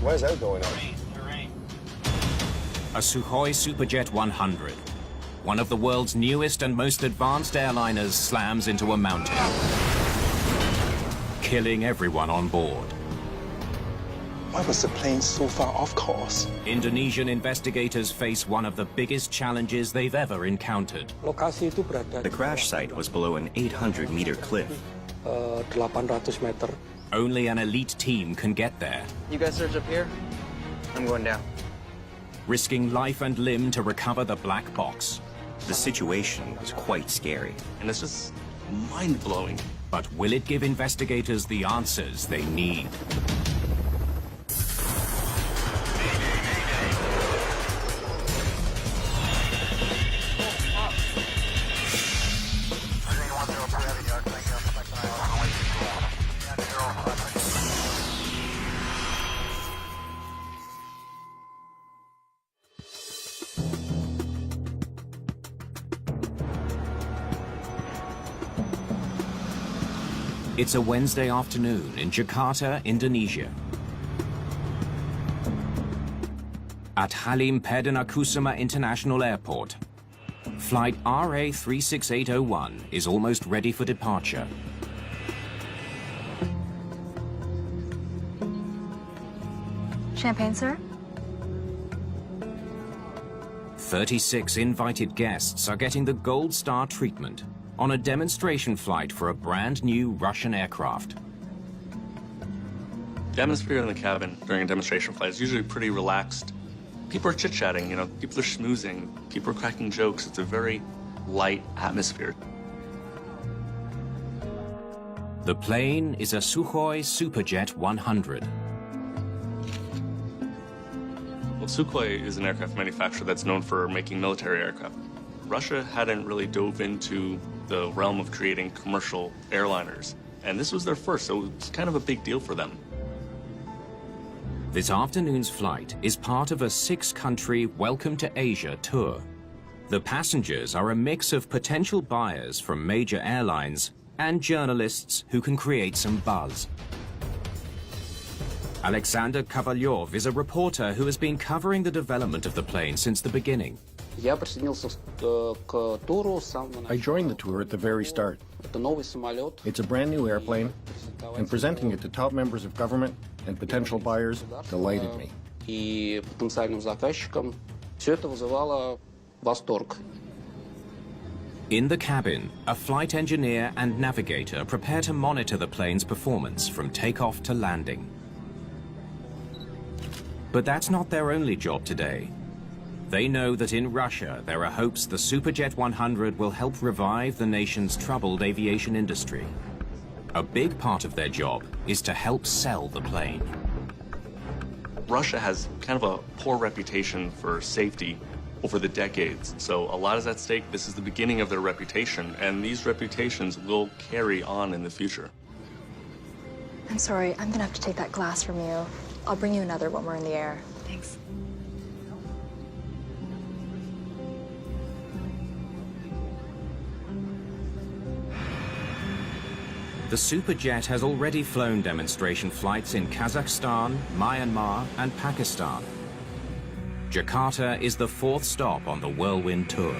Why is that going on? A Sukhoi Superjet 100, one of the world's newest and most advanced airliners, slams into a mountain, killing everyone on board. Why was the plane so far off course? Indonesian investigators face one of the biggest challenges they've ever encountered. The crash site was below an 800-meter cliff. 800 meter. Only an elite team can get there. You guys search up here? I'm going down. Risking life and limb to recover the black box. The situation was quite scary. And it's just mind-blowing. But will it give investigators the answers they need? It's a Wednesday afternoon in Jakarta, Indonesia. At Halim Perdanakusuma International Airport, flight RA36801 is almost ready for departure. Champagne, sir? 36 invited guests are getting the Gold Star treatment on a demonstration flight for a brand new Russian aircraft. The atmosphere in the cabin during a demonstration flight is usually pretty relaxed. People are chit-chatting, people are schmoozing, people are cracking jokes. It's a very light atmosphere. The plane is a Sukhoi Superjet 100. Well, Sukhoi is an aircraft manufacturer that's known for making military aircraft. Russia hadn't really dove into the realm of creating commercial airliners, and this was their first, so it's kind of a big deal for them. This afternoon's flight is part of a 6-country Welcome to Asia tour. The passengers are a mix of potential buyers from major airlines and journalists who can create some buzz. Alexander Kovalyov is a reporter who has been covering the development of the plane since the beginning. I joined the tour at the very start. It's a brand new airplane, and presenting it to top members of government and potential buyers delighted me. In the cabin, a flight engineer and navigator prepare to monitor the plane's performance from takeoff to landing. But that's not their only job today. They know that in Russia, there are hopes the Superjet 100 will help revive the nation's troubled aviation industry. A big part of their job is to help sell the plane. Russia has kind of a poor reputation for safety over the decades, so a lot is at stake. This is the beginning of their reputation, and these reputations will carry on in the future. I'm sorry, I'm gonna have to take that glass from you. I'll bring you another when we're in the air. Thanks. The Superjet has already flown demonstration flights in Kazakhstan, Myanmar, and Pakistan. Jakarta is the 4th stop on the Whirlwind Tour.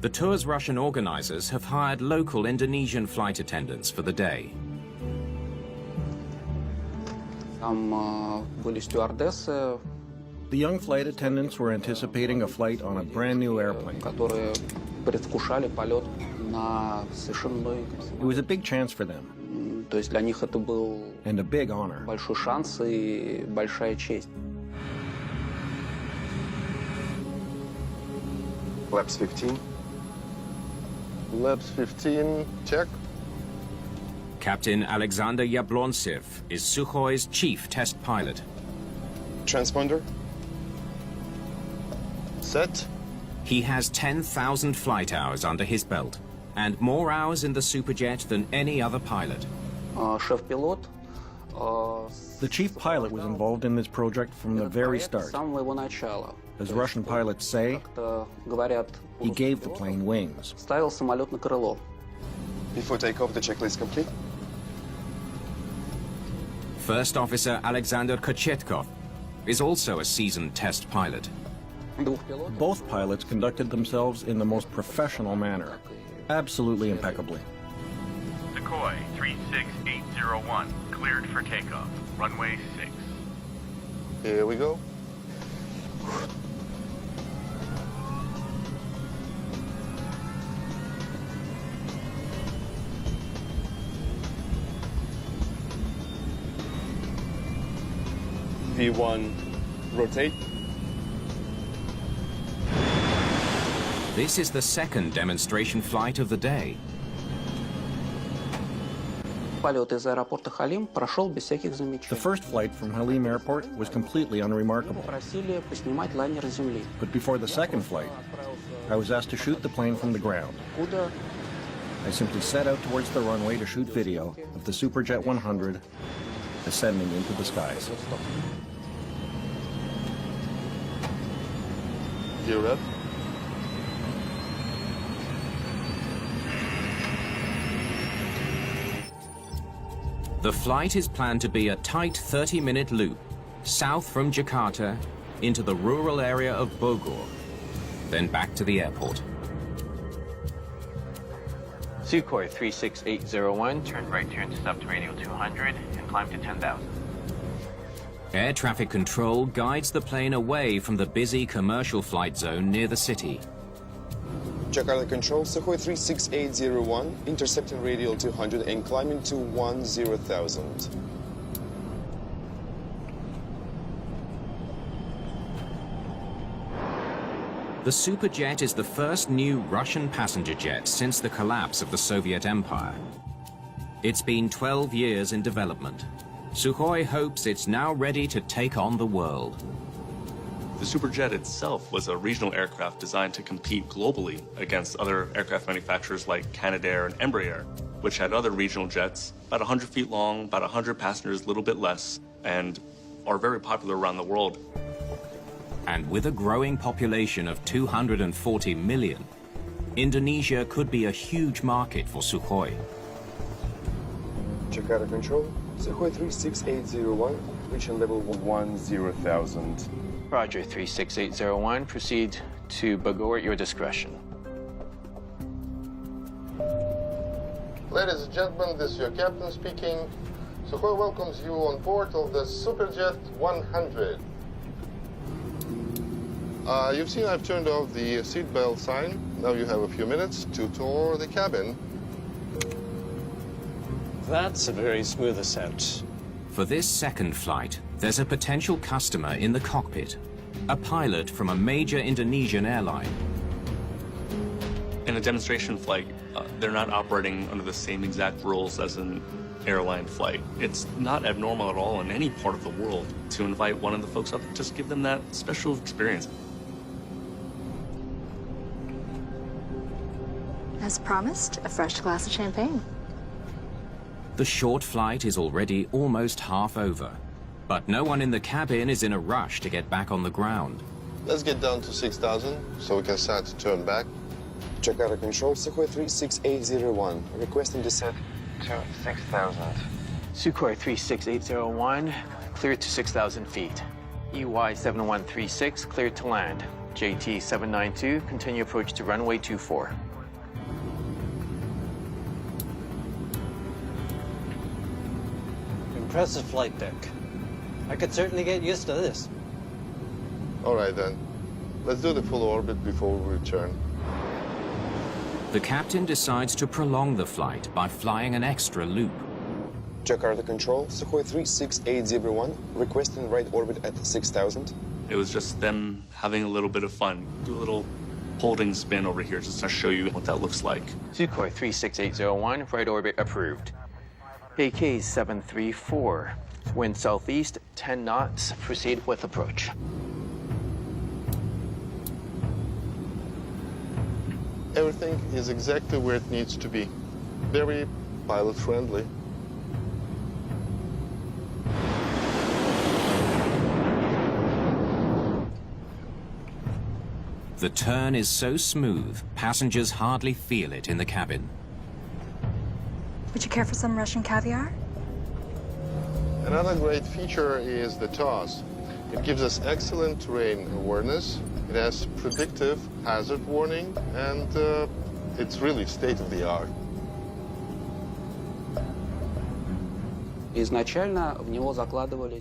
The tour's Russian organizers have hired local Indonesian flight attendants for the day. The young flight attendants were anticipating a flight on a brand new airplane. It was a big chance for them, and a big honor. Laps 15. Laps 15, check. Captain Alexander Yablonsev is Sukhoi's chief test pilot. Transponder. Set. He has 10,000 flight hours under his belt, and more hours in the Superjet than any other pilot. The chief pilot was involved in this project from the very start. As Russian pilots say, he gave the plane wings. Before takeoff, the checklist complete. First Officer Alexander Kochetkov is also a seasoned test pilot. Both pilots conducted themselves in the most professional manner, absolutely impeccably. Sukhoi 36801, cleared for takeoff. Runway 6. Here we go. V1, rotate. This is the second demonstration flight of the day. Полет из аэропорта Халим прошел без всяких The замечаний. first flight from Halim Airport was completely unremarkable. Просили поснимать лайнер с земли. But before the second flight, I was asked to shoot the plane from the ground. Куда? I simply set out towards the runway to shoot video of the Superjet 100 ascending into the skies. Gear up. The flight is planned to be a tight 30-minute loop south from Jakarta into the rural area of Bogor, then back to the airport. Sukhoi 36801, turn right to intercept radio 200 and climb to 10,000. Air traffic control guides the plane away from the busy commercial flight zone near the city. Jakarta Control, Sukhoi 36801, intercepting radial 200 and climbing to 10,000. The Superjet is the first new Russian passenger jet since the collapse of the Soviet Empire. It's been 12 years in development. Sukhoi hopes it's now ready to take on the world. The Superjet itself was a regional aircraft designed to compete globally against other aircraft manufacturers like Canadair and Embraer, which had other regional jets, about 100 feet long, about 100 passengers, a little bit less, and are very popular around the world. And with a growing population of 240 million, Indonesia could be a huge market for Sukhoi. Jakarta Control, Sukhoi 36801, reaching level 10,000. Roger, 36801, proceed to Bogor at your discretion. Ladies and gentlemen, this is your captain speaking. Sukhoi welcomes you on board of the Superjet 100. You've seen I've turned off the seatbelt sign. Now you have a few minutes to tour the cabin. That's a very smooth ascent. For this second flight, there's a potential customer in the cockpit, a pilot from a major Indonesian airline. In a demonstration flight, they're not operating under the same exact rules as an airline flight. It's not abnormal at all in any part of the world to invite one of the folks up, just give them that special experience. As promised, a fresh glass of champagne. The short flight is already almost half over, but no one in the cabin is in a rush to get back on the ground. Let's get down to 6,000 so we can start to turn back. Jakarta Control, Sukhoi 36801, requesting descent To 6,000. Sukhoi 36801, cleared to 6,000 feet. EY 7136, cleared to land. JT 792, continue approach to runway 24. Impressive flight deck. I could certainly get used to this. All right, then. Let's do the full orbit before we return. The captain decides to prolong the flight by flying an extra loop. Jakarta Control, Sukhoi 36801, requesting right orbit at 6,000. It was just them having a little bit of fun. Do a little holding spin over here just to show you what that looks like. Sukhoi 36801, right orbit approved. AK 734, wind southeast, 10 knots, proceed with approach. Everything is exactly where it needs to be. Very pilot-friendly. The turn is so smooth, passengers hardly feel it in the cabin. Would you care for some Russian caviar? Another great feature is the TOS. It gives us excellent terrain awareness. It has predictive hazard warning, and it's really state-of-the-art. The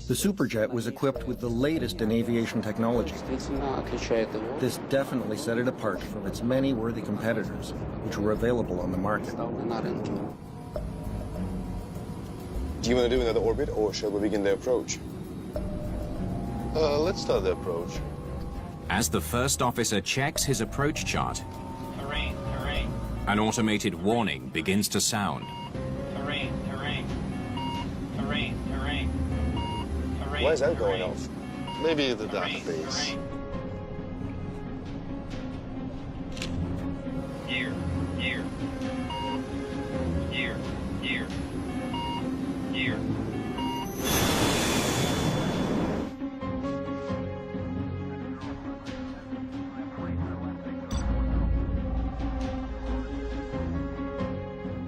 The Superjet was equipped with the latest in aviation technology. This definitely set it apart from its many worthy competitors, which were available on the market. Do you want to do another orbit, or shall we begin the approach? Let's start the approach. As the first officer checks his approach chart, an automated warning begins to sound. Why is that going off? Maybe the database. Gear.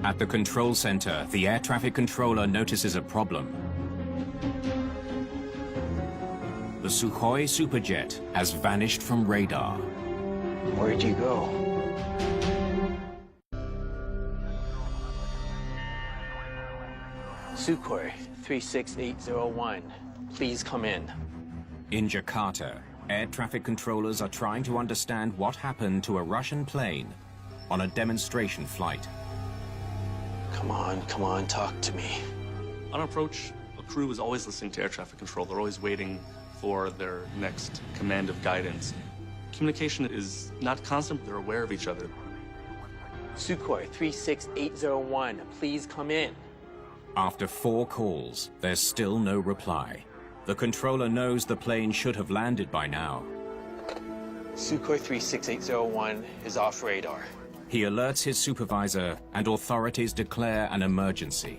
At the control center, the air traffic controller notices a problem. The Sukhoi Superjet has vanished from radar. Where'd you go? Sukhoi 36801, please come in. In Jakarta, air traffic controllers are trying to understand what happened to a Russian plane on a demonstration flight. Come on, talk to me. On approach, a crew is always listening to air traffic control. They're always waiting for their next command of guidance. Communication is not constant, but they're aware of each other. Sukhoi 36801, please come in. After 4 calls, there's still no reply. The controller knows the plane should have landed by now. Sukhoi 36801 is off radar. He alerts his supervisor, and authorities declare an emergency.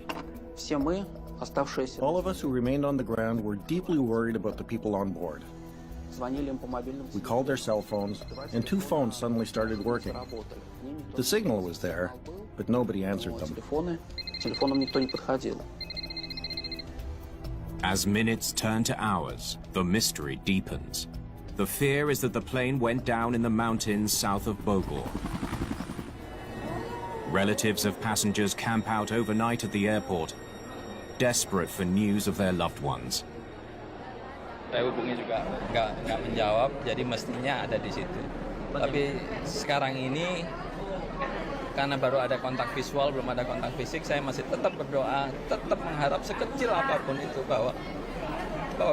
All of us who remained on the ground were deeply worried about the people on board. We called their cell phones, and 2 phones suddenly started working. The signal was there, but nobody answered them. As minutes turn to hours, the mystery deepens. The fear is that the plane went down in the mountains south of Bogor. Relatives of passengers camp out overnight at the airport, desperate for news of their loved ones. Saya hubungi juga nggak menjawab, jadi mestinya ada di situ. Tapi sekarang ini karena baru ada kontak visual, belum ada kontak fisik, saya masih tetap berdoa, tetap mengharap sekecil apapun itu bahwa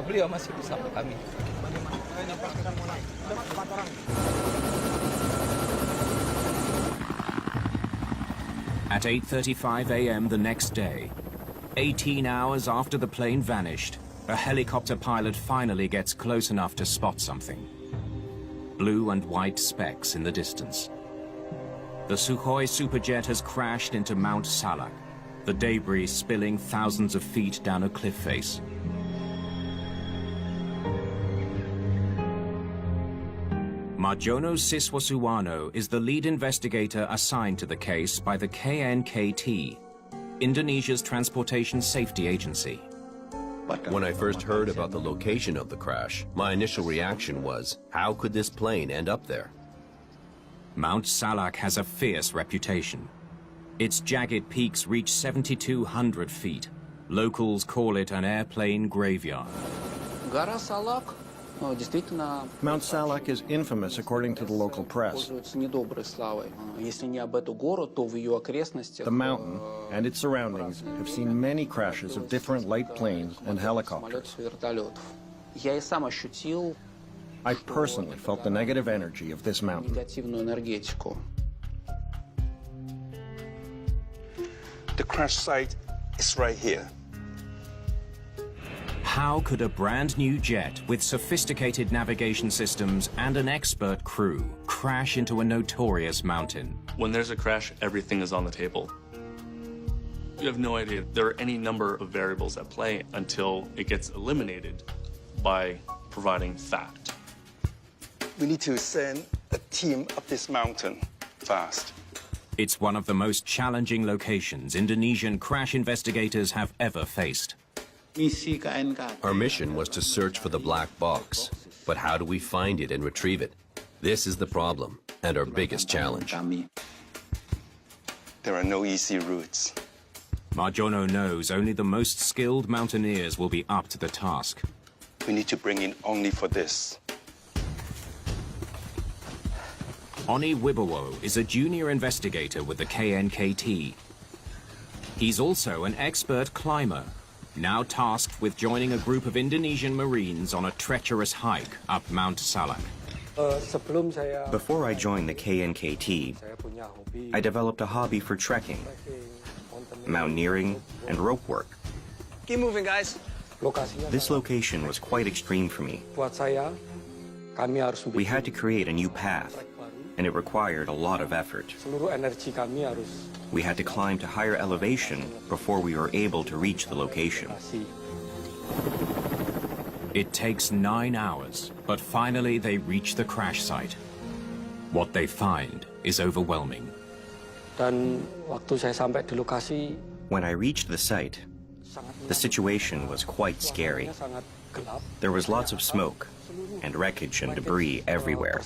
beliau masih bersama kami. At 8:35 a.m. the next day, 18 hours after the plane vanished, a helicopter pilot finally gets close enough to spot something. Blue and white specks in the distance. The Sukhoi Superjet has crashed into Mount Salak, the debris spilling thousands of feet down a cliff face. Marjono Siswasuwano is the lead investigator assigned to the case by the KNKT, Indonesia's Transportation Safety Agency. When I first heard about the location of the crash, my initial reaction was, how could this plane end up there? Mount Salak has a fierce reputation. Its jagged peaks reach 7,200 feet. Locals call it an airplane graveyard. Mount Salak is infamous according to the local press. The mountain and its surroundings have seen many crashes of different light planes and helicopters. I personally felt the negative energy of this mountain. The crash site is right here. How could a brand new jet with sophisticated navigation systems and an expert crew crash into a notorious mountain? When there's a crash, everything is on the table. You have no idea. There are any number of variables at play until it gets eliminated by providing fact. We need to send a team up this mountain fast. It's one of the most challenging locations Indonesian crash investigators have ever faced. Our mission was to search for the black box, but how do we find it and retrieve it? This is the problem and our biggest challenge. There are no easy routes. Marjono knows only the most skilled mountaineers will be up to the task. We need to bring in only for this. Oni Wibowo is a junior investigator with the KNKT. He's also an expert climber, now tasked with joining a group of Indonesian Marines on a treacherous hike up Mount Salak. Before I joined the KNKT, I developed a hobby for trekking, mountaineering, and rope work. Keep moving, guys. This location was quite extreme for me. We had to create a new path, and it required a lot of effort. We had to climb to higher elevation before we were able to reach the location. It takes 9 hours, but finally they reach the crash site. What they find is overwhelming. When I reached the site, the situation was quite scary. There was lots of smoke and wreckage and debris everywhere.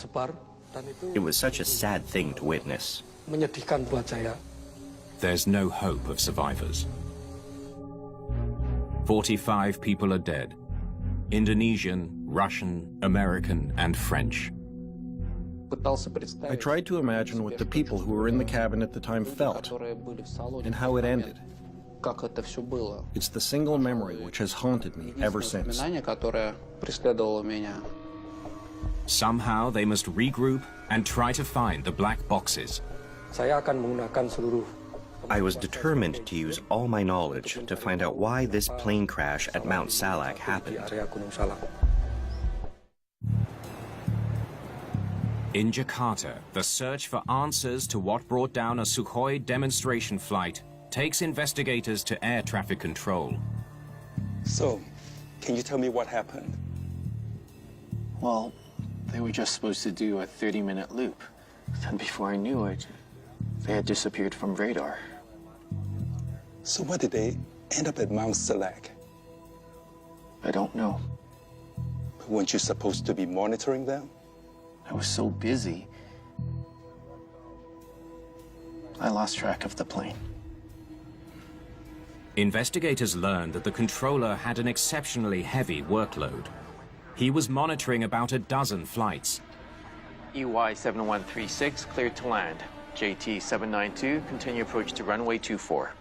It was such a sad thing to witness. There's no hope of survivors. 45 people are dead. Indonesian, Russian, American, and French. I tried to imagine what the people who were in the cabin at the time felt and how it ended. It's the single memory which has haunted me ever since. Somehow they must regroup and try to find the black boxes. I was determined to use all my knowledge to find out why this plane crash at Mount Salak happened. In Jakarta, the search for answers to what brought down a Sukhoi demonstration flight takes investigators to air traffic control. So, can you tell me what happened? Well, they were just supposed to do a 30-minute loop. Then before I knew it, they had disappeared from radar. So why did they end up at Mount Salak? I don't know. But weren't you supposed to be monitoring them? I was so busy, I lost track of the plane. Investigators learned that the controller had an exceptionally heavy workload. He was monitoring about a dozen flights. EY 7136, cleared to land. JT 792, continue approach to runway 24.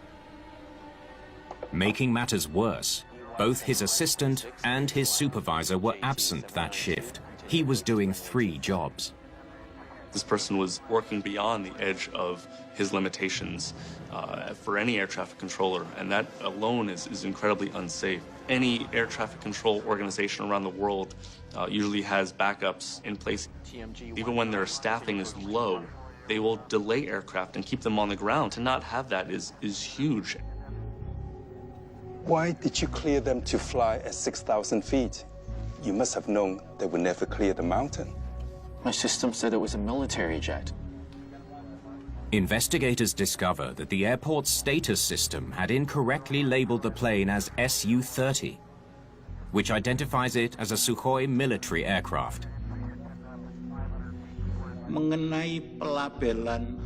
Making matters worse, both his assistant and his supervisor were absent that shift. He was doing 3 jobs. This person was working beyond the edge of his limitations for any air traffic controller, and that alone is incredibly unsafe. Any air traffic control organization around the world usually has backups in place. Even when their staffing is low, they will delay aircraft and keep them on the ground. To not have that is huge. Why did you clear them to fly at 6,000 feet? You must have known they would never clear the mountain. My system said it was a military jet. Investigators discover that the airport's status system had incorrectly labeled the plane as Su-30, which identifies it as a Sukhoi military aircraft.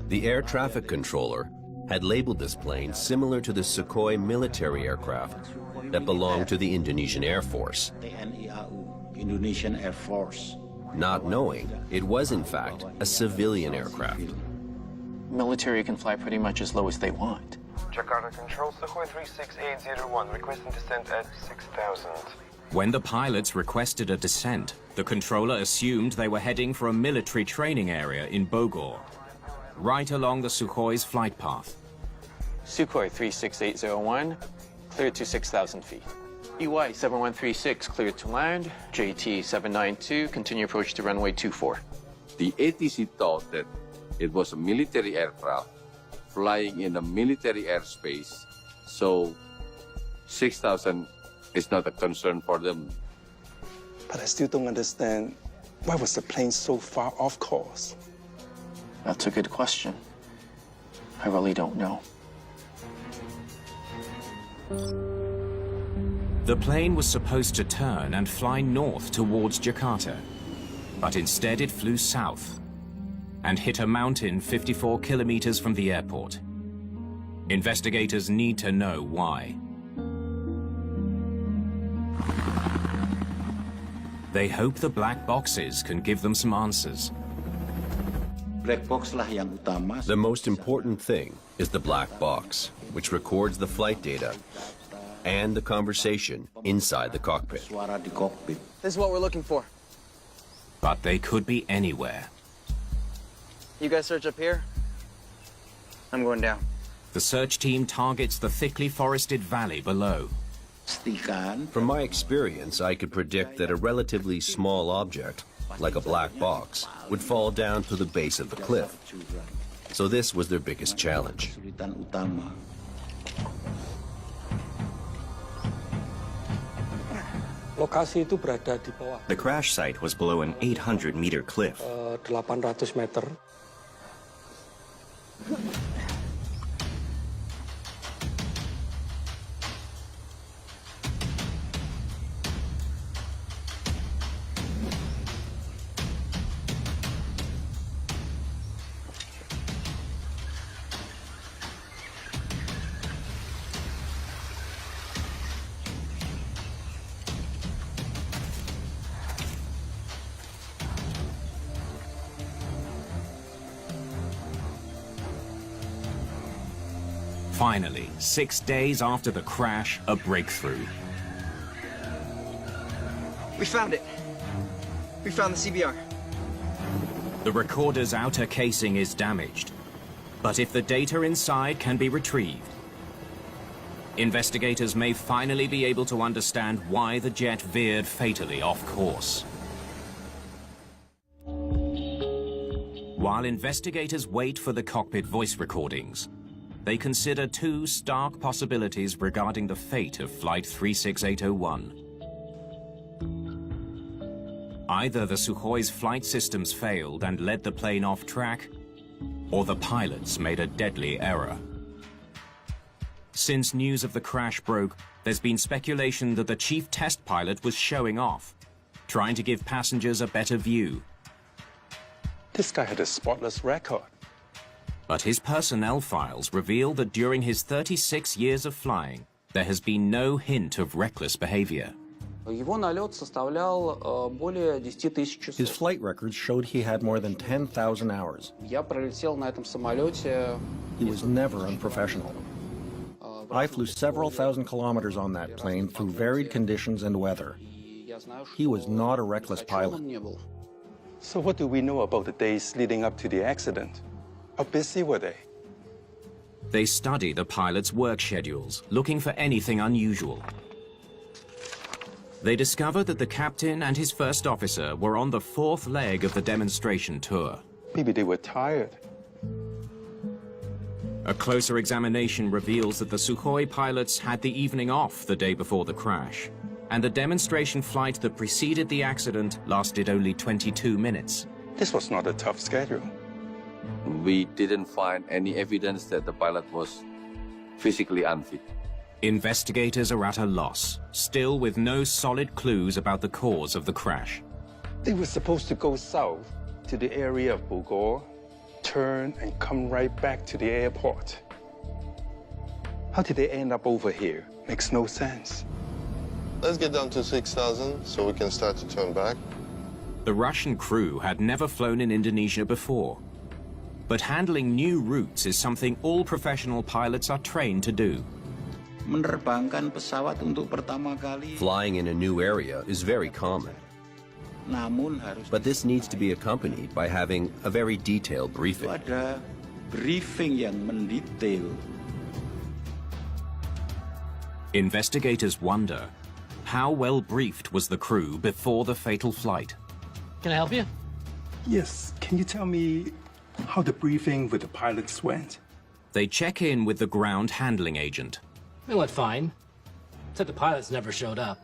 The air traffic controller had labeled this plane similar to the Sukhoi military aircraft that belonged to the Indonesian Air Force. Indonesian Air Force. Not knowing it was in fact a civilian aircraft. Military can fly pretty much as low as they want. Jakarta Control, Sukhoi 36801, requesting descent at 6,000. When the pilots requested a descent, the controller assumed they were heading for a military training area in Bogor, right along the Sukhoi's flight path. Sukhoi 36801, cleared to 6,000 feet. EY 7136, cleared to land. JT 792, continue approach to runway 24. The ATC thought that it was a military aircraft flying in a military airspace, so 6,000 is not a concern for them. But I still don't understand, why was the plane so far off course? That's a good question. I really don't know. The plane was supposed to turn and fly north towards Jakarta, but instead it flew south and hit a mountain 54 kilometers from the airport. Investigators need to know why. They hope the black boxes can give them some answers. The most important thing is the black box, which records the flight data and the conversation inside the cockpit. This is what we're looking for. But they could be anywhere. You guys search up here. I'm going down. The search team targets the thickly forested valley below. From my experience, I could predict that a relatively small object, like a black box, would fall down to the base of the cliff. So this was their biggest challenge. The crash site was below an 800-meter cliff. 800 meter. Finally, 6 days after the crash, a breakthrough. We found it. We found the CBR. The recorder's outer casing is damaged, but if the data inside can be retrieved, investigators may finally be able to understand why the jet veered fatally off course. While investigators wait for the cockpit voice recordings, they consider two stark possibilities regarding the fate of Flight 36801. Either the Sukhoi's flight systems failed and led the plane off track, or the pilots made a deadly error. Since news of the crash broke, there's been speculation that the chief test pilot was showing off, trying to give passengers a better view. This guy had a spotless record. But his personnel files reveal that during his 36 years of flying, there has been no hint of reckless behavior. His flight records showed he had more than 10,000 hours. He was never unprofessional. I flew several thousand kilometers on that plane through varied conditions and weather. He was not a reckless pilot. So what do we know about the days leading up to the accident? How busy were they? They study the pilots' work schedules, looking for anything unusual. They discover that the captain and his first officer were on the fourth leg of the demonstration tour. Maybe they were tired. A closer examination reveals that the Sukhoi pilots had the evening off the day before the crash, and the demonstration flight that preceded the accident lasted only 22 minutes. This was not a tough schedule. We didn't find any evidence that the pilot was physically unfit. Investigators are at a loss, still with no solid clues about the cause of the crash. They were supposed to go south to the area of Bogor, turn and come right back to the airport. How did they end up over here? Makes no sense. Let's get down to 6,000 so we can start to turn back. The Russian crew had never flown in Indonesia before. But handling new routes is something all professional pilots are trained to do. Flying in a new area is very common. But this needs to be accompanied by having a very detailed briefing. Investigators wonder, how well briefed was the crew before the fatal flight? Can I help you? Yes, can you tell me how the briefing with the pilots went? They check in with the ground handling agent. It went fine, except the pilots never showed up.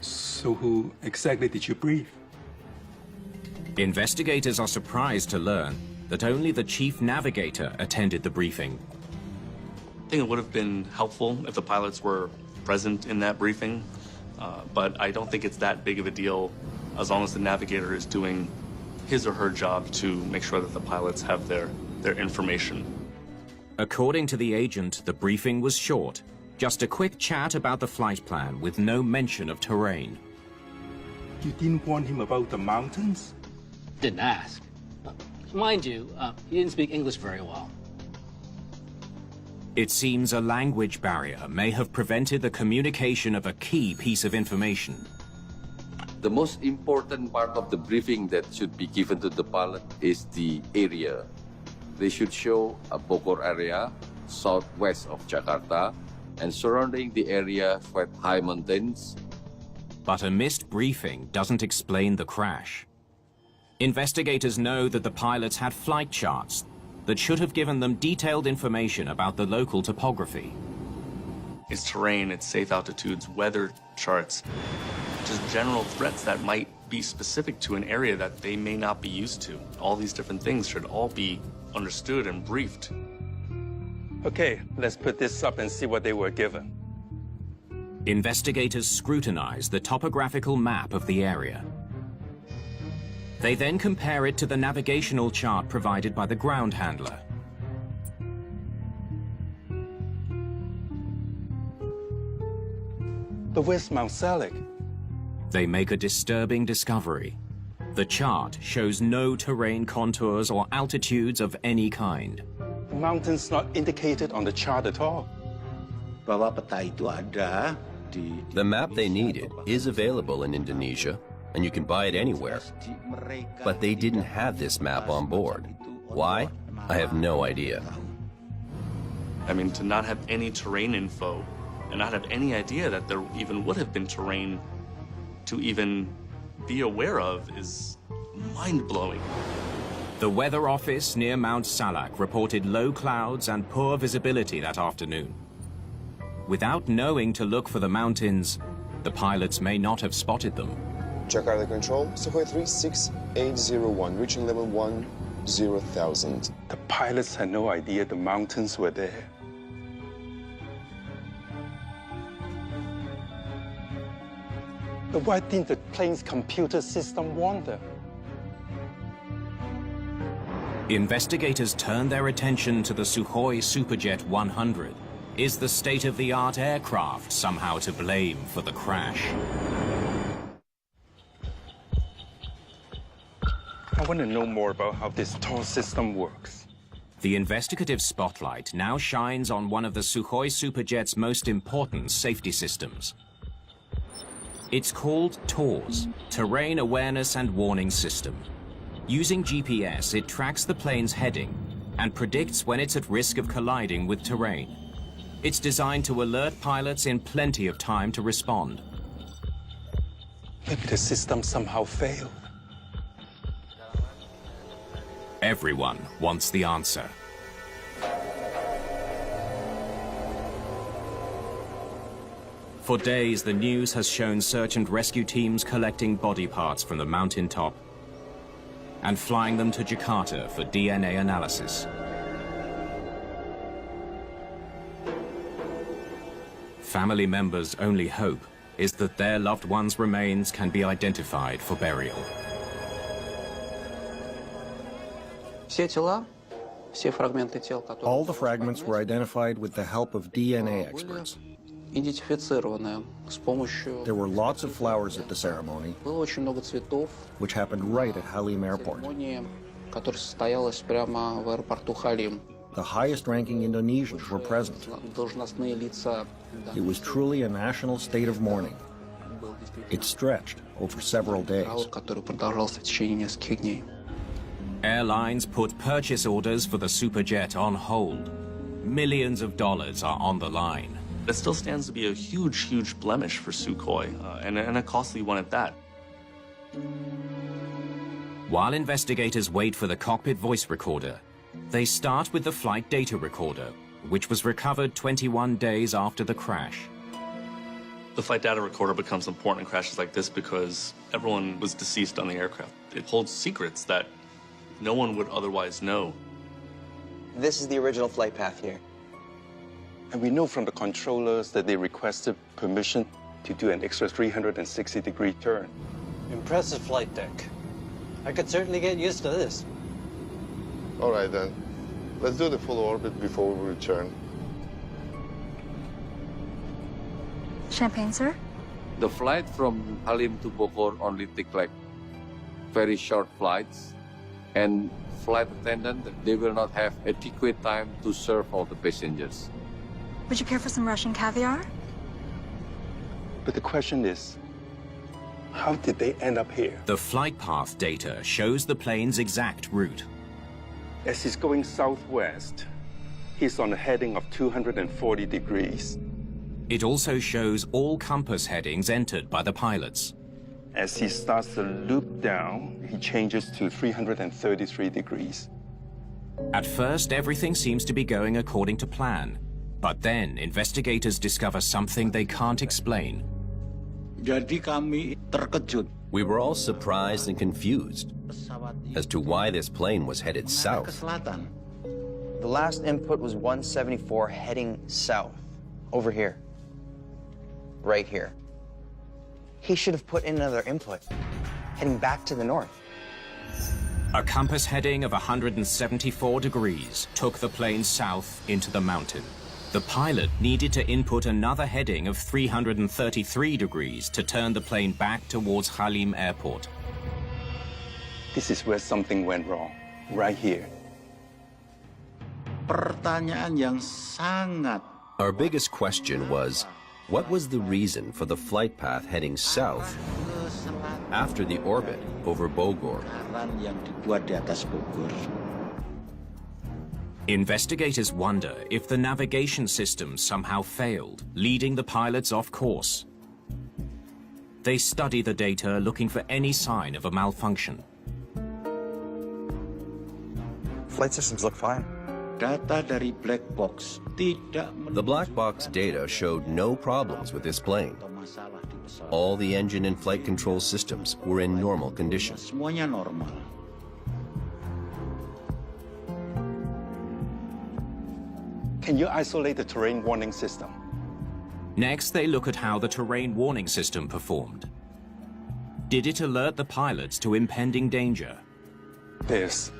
So who exactly did you brief? Investigators are surprised to learn that only the chief navigator attended the briefing. I think it would have been helpful if the pilots were present in that briefing, but I don't think it's that big of a deal as long as the navigator is doing his or her job to make sure that the pilots have their information. According to the agent, the briefing was short. Just a quick chat about the flight plan with no mention of terrain. You didn't warn him about the mountains? Didn't ask. Mind you, he didn't speak English very well. It seems a language barrier may have prevented the communication of a key piece of information. The most important part of the briefing that should be given to the pilot is the area. They should show a Bogor area, southwest of Jakarta, and surrounding the area quite high mountains. But a missed briefing doesn't explain the crash. Investigators know that the pilots had flight charts that should have given them detailed information about the local topography. It's terrain, it's safe altitudes, weather charts, just general threats that might be specific to an area that they may not be used to. All these different things should all be understood and briefed. Okay, let's put this up and see what they were given. Investigators scrutinize the topographical map of the area. They then compare it to the navigational chart provided by the ground handler. But where's Mount Selig? They make a disturbing discovery. The chart shows no terrain contours or altitudes of any kind. The mountain's not indicated on the chart at all. The map they needed is available in Indonesia, and you can buy it anywhere. But they didn't have this map on board. Why? I have no idea. I mean, to not have any terrain info and not have any idea that there even would have been terrain to even be aware of is mind-blowing. The weather office near Mount Salak reported low clouds and poor visibility that afternoon. Without knowing to look for the mountains, the pilots may not have spotted them. Jakarta Control, Sukhoi 36801, reaching level 10,000. The pilots had no idea the mountains were there. But why didn't the plane's computer system warn them? Investigators turn their attention to the Sukhoi Superjet 100. Is the state-of-the-art aircraft somehow to blame for the crash? I want to know more about how this TOR system works. The investigative spotlight now shines on one of the Sukhoi Superjet's most important safety systems. It's called TORS, Terrain Awareness and Warning System. Using GPS, it tracks the plane's heading and predicts when it's at risk of colliding with terrain. It's designed to alert pilots in plenty of time to respond. Maybe the system somehow failed. Everyone wants the answer. For days, the news has shown search and rescue teams collecting body parts from the mountaintop and flying them to Jakarta for DNA analysis. Family members' only hope is that their loved ones' remains can be identified for burial. All the fragments were identified with the help of DNA experts. There were lots of flowers at the ceremony, which happened right at Halim Airport. The highest-ranking Indonesians were present. It was truly a national state of mourning. It stretched over several days. Airlines put purchase orders for the Superjet on hold. Millions of dollars are on the line. That still stands to be a huge, huge blemish for Sukhoi, and a costly one at that. While investigators wait for the cockpit voice recorder, they start with the flight data recorder, which was recovered 21 days after the crash. The flight data recorder becomes important in crashes like this because everyone was deceased on the aircraft. It holds secrets that no one would otherwise know. This is the original flight path here. And we know from the controllers that they requested permission to do an extra 360-degree turn. Impressive flight deck. I could certainly get used to this. All right, then. Let's do the full orbit before we return. Champagne, sir? The flight from Halim to Bogor only take like very short flights, and flight attendant, they will not have adequate time to serve all the passengers. Would you care for some Russian caviar? But the question is, how did they end up here? The flight path data shows the plane's exact route. As he's going southwest, he's on a heading of 240 degrees. It also shows all compass headings entered by the pilots. As he starts to loop down, he changes to 333 degrees. At first, everything seems to be going according to plan. But then, investigators discover something they can't explain. We were all surprised and confused as to why this plane was headed south. The last input was 174 heading south, over here, right here. He should have put in another input, heading back to the north. A compass heading of 174 degrees took the plane south into the mountain. The pilot needed to input another heading of 333 degrees to turn the plane back towards Halim Airport. This is where something went wrong, right here. Our biggest question was, what was the reason for the flight path heading south after the orbit over Bogor? Investigators wonder if the navigation system somehow failed, leading the pilots off course. They study the data, looking for any sign of a malfunction. Flight systems look fine. The black box data showed no problems with this plane. All the engine and flight control systems were in normal condition. Can you isolate the terrain warning system? Next, they look at how the terrain warning system performed. Did it alert the pilots to impending danger? There's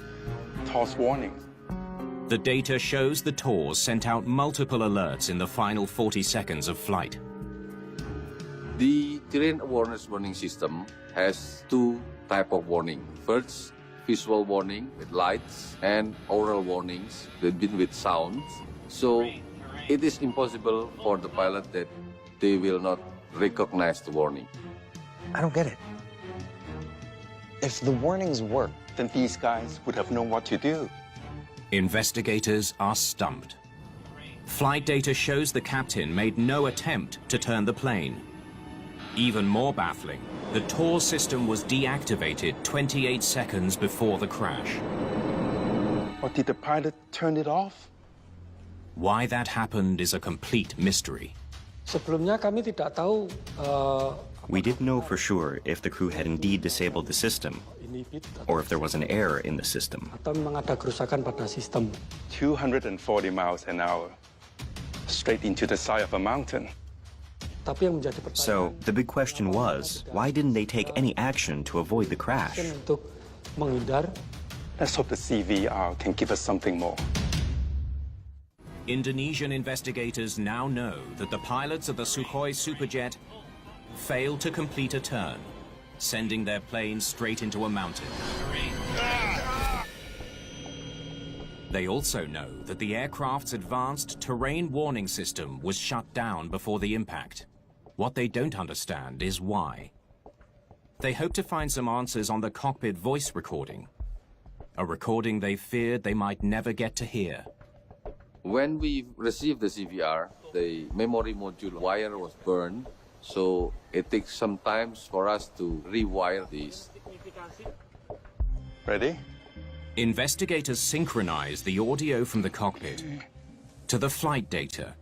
toss warnings. The data shows the TORS sent out multiple alerts in the final 40 seconds of flight. The terrain awareness warning system has two types of warning. First, visual warning with lights, and oral warnings with sounds. So it is impossible for the pilot that they will not recognize the warning. I don't get it. If the warnings work, then these guys would have known what to do. Investigators are stumped. Flight data shows the captain made no attempt to turn the plane. Even more baffling, the TORS system was deactivated 28 seconds before the crash. Or did the pilot turn it off? Why that happened is a complete mystery. We didn't know for sure if the crew had indeed disabled the system, or if there was an error in the system. 240 miles an hour, straight into the side of a mountain. So the big question was, why didn't they take any action to avoid the crash? Let's hope the CVR can give us something more. Indonesian investigators now know that the pilots of the Sukhoi Superjet failed to complete a turn, sending their plane straight into a mountain. They also know that the aircraft's advanced terrain warning system was shut down before the impact. What they don't understand is why. They hope to find some answers on the cockpit voice recording, a recording they feared they might never get to hear. When we received the CVR, the memory module wire was burned, so it takes some time for us to rewire these. Ready? Investigators synchronize the audio from the cockpit to the flight data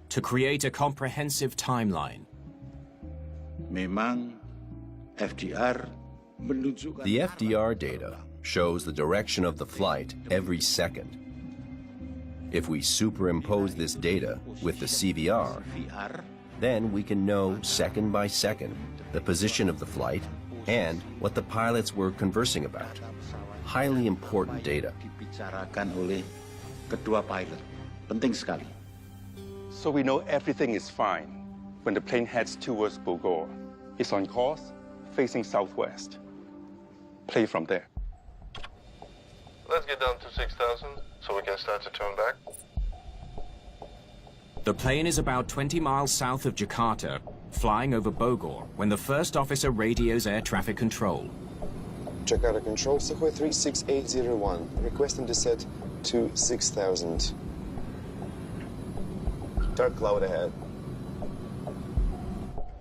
to create a comprehensive timeline. The FDR data shows the direction of the flight every second. If we superimpose this data with the CVR, then we can know second by second the position of the flight and what the pilots were conversing about. Highly important data. So we know everything is fine when the plane heads towards Bogor. It's on course, facing southwest. Play from there. Let's get down to 6,000 so we can start to turn back. The plane is about 20 miles south of Jakarta, flying over Bogor, when the first officer radios air traffic control. Jakarta Control, Sukhoi 36801, requesting descent to 6,000. Dark cloud ahead.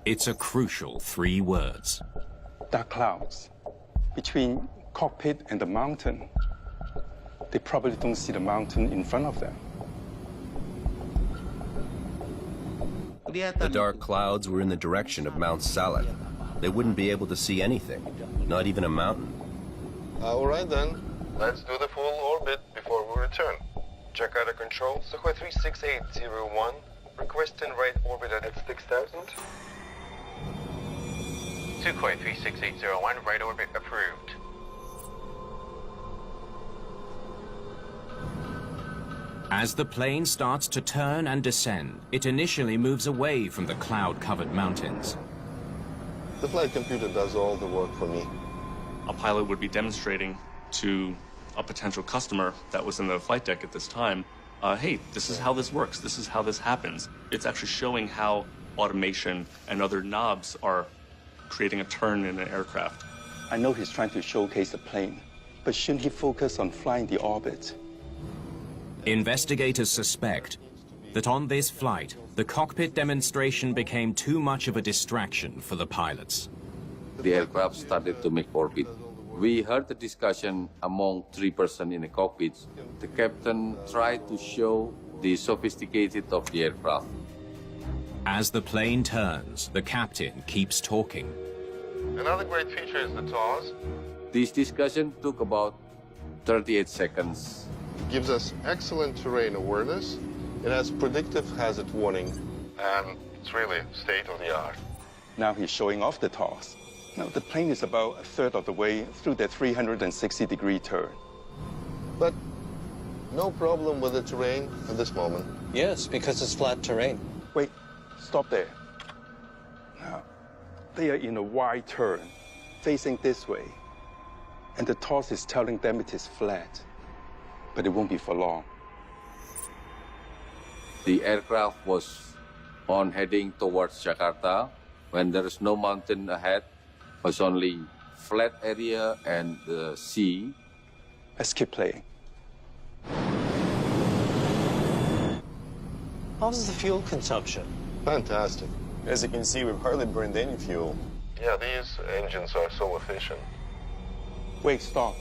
It's a crucial 3 words. Dark clouds. Between cockpit and the mountain. They probably don't see the mountain in front of them. The dark clouds were in the direction of Mount Salak. They wouldn't be able to see anything, not even a mountain. All right then, let's do the full orbit before we return. Jakarta Control, Sukhoi 36801, requesting right orbit at 6,000. Sukhoi 36801, right orbit approved. As the plane starts to turn and descend, it initially moves away from the cloud-covered mountains. The flight computer does all the work for me. A pilot would be demonstrating to a potential customer that was in the flight deck at this time, hey, this is how this works, this is how this happens. It's actually showing how automation and other knobs are creating a turn in an aircraft. I know he's trying to showcase the plane, but shouldn't he focus on flying the orbit? Investigators suspect that on this flight, the cockpit demonstration became too much of a distraction for the pilots. The aircraft started to make orbit. We heard the discussion among 3 persons in the cockpit. The captain tried to show the sophisticated of the aircraft. As the plane turns, the captain keeps talking. Another great feature is the TOS. This discussion took about 38 seconds. It gives us excellent terrain awareness. It has predictive hazard warning, and it's really state of the art. Now he's showing off the TOS. Now the plane is about 1/3 of the way through the 360-degree turn. But no problem with the terrain at this moment. Yes, because it's flat terrain. Wait, stop there. Now, they are in a wide turn, facing this way. And the TOS is telling them it is flat. But it won't be for long. The aircraft was on heading towards Jakarta when there is no mountain ahead, was only flat area and the sea. Let's keep playing. How's the fuel consumption? Fantastic. As you can see, we've hardly burned any fuel. Yeah, these engines are so efficient. Wait, stop.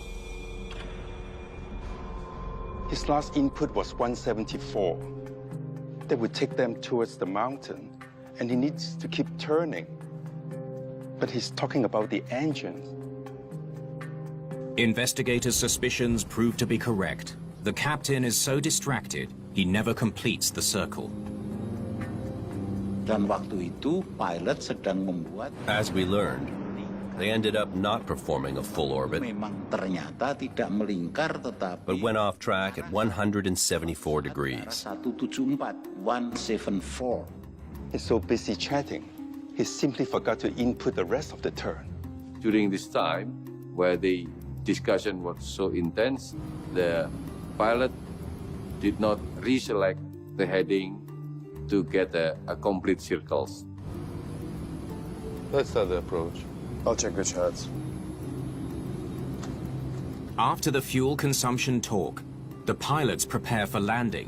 His last input was 174. That would take them towards the mountain, and he needs to keep turning. But he's talking about the engines. Investigators' suspicions prove to be correct. The captain is so distracted, he never completes the circle. Dan waktu itu, pilot sedang membuat. As we learned, they ended up not performing a full orbit, Memang ternyata tidak melingkar but tetapi went off track at 174 degrees. 174, 174. He's so busy chatting, he simply forgot to input the rest of the turn. During this time, where the discussion was so intense, the pilot did not reselect the heading to get a complete circles. Let's start the approach. I'll check the charts. After the fuel consumption talk, the pilots prepare for landing.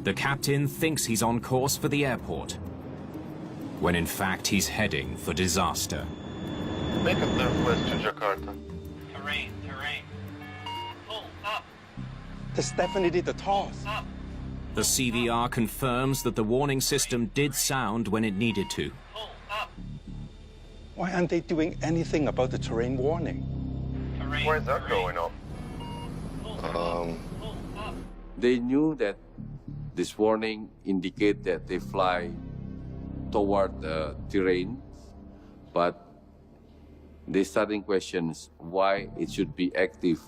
The captain thinks he's on course for the airport, when in fact he's heading for disaster. Make a third quest to Jakarta. Terrain. Pull up. That's definitely the TOS. Up. The CVR confirms that the warning system did sound when it needed to. Pull up. Why aren't they doing anything about the terrain warning? Where's that going on? They knew that this warning indicated that they fly toward the terrain, but they starting questions why it should be active.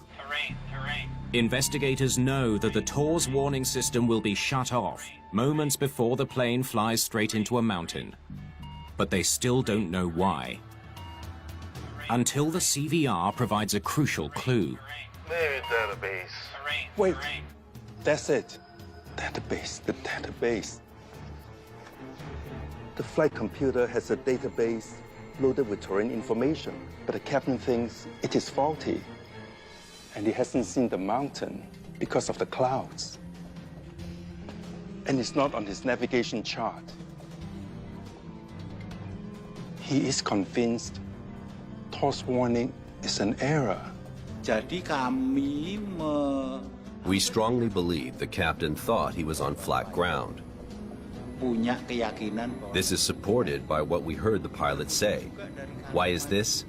Investigators know that the TORS warning system will be shut off moments before the plane flies straight into a mountain. But they still don't know why. Until the CVR provides a crucial clue. Maybe database. Wait, that's it. Database, the database. The flight computer has a database loaded with terrain information, but the captain thinks it is faulty. And he hasn't seen the mountain because of the clouds. And it's not on his navigation chart. He is convinced TORS warning is an error. We strongly believe the captain thought he was on flat ground. This is supported by what we heard the pilot say. Why is this?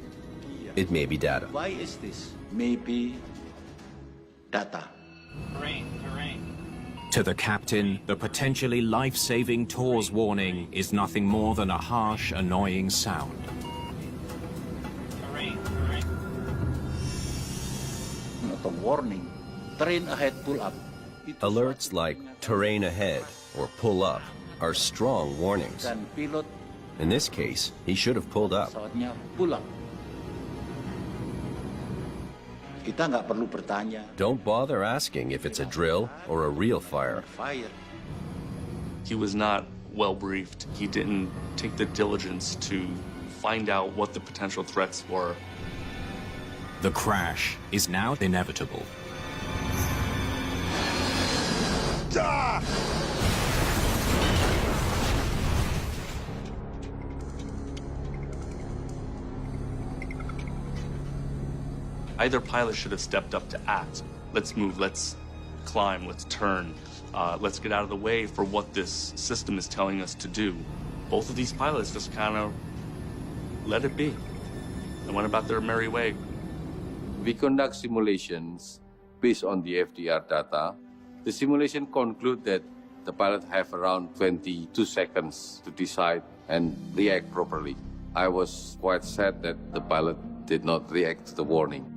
It may be data. Why is this? Maybe data. To the captain, the potentially life-saving TORS warning is nothing more than a harsh, annoying sound. Not a warning. Terrain ahead, pull up. Alerts like terrain ahead or pull up are strong warnings. Dan pilot In this case, he should have pulled up. pesawatnya pull up. Kita nggak perlu bertanya. Don't bother asking if it's a drill or a real fire. Fire. He was not well briefed. He didn't take the diligence to find out what the potential threats were. The crash is now inevitable. Either pilot should have stepped up to act. Let's move, let's climb, let's turn, let's get out of the way for what this system is telling us to do. Both of these pilots just kind of let it be and went about their merry way. We conduct simulations based on the FDR data. The simulation conclude that the pilot have around 22 seconds to decide and react properly. I was quite sad that the pilot did not react to the warning.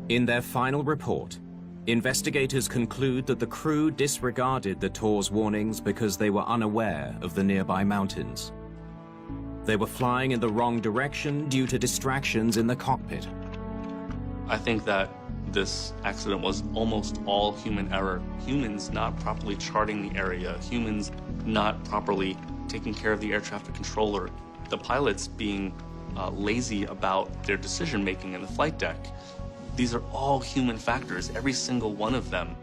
In their final report, investigators conclude that the crew disregarded the TORS warnings because they were unaware of the nearby mountains. They were flying in the wrong direction due to distractions in the cockpit. I think that this accident was almost all human error. Humans not properly charting the area, humans not properly taking care of the air traffic controller, the pilots being lazy about their decision-making in the flight deck. These are all human factors, every single one of them.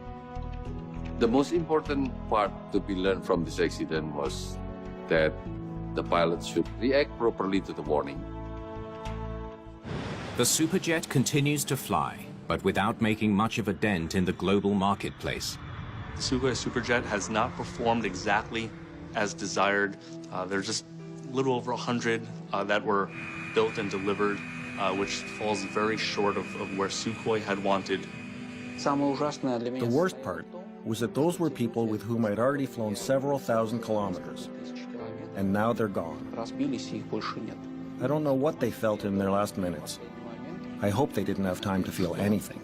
The most important part to be learned from this accident was that the pilot should react properly to the warning. The Superjet continues to fly, but without making much of a dent in the global marketplace. The Sukhoi Superjet has not performed exactly as desired. There's just a little over 100 that were built and delivered, which falls very short of where Sukhoi had wanted. The worst part was that those were people with whom I'd already flown several thousand kilometers, and now they're gone. I don't know what they felt in their last minutes. I hope they didn't have time to feel anything.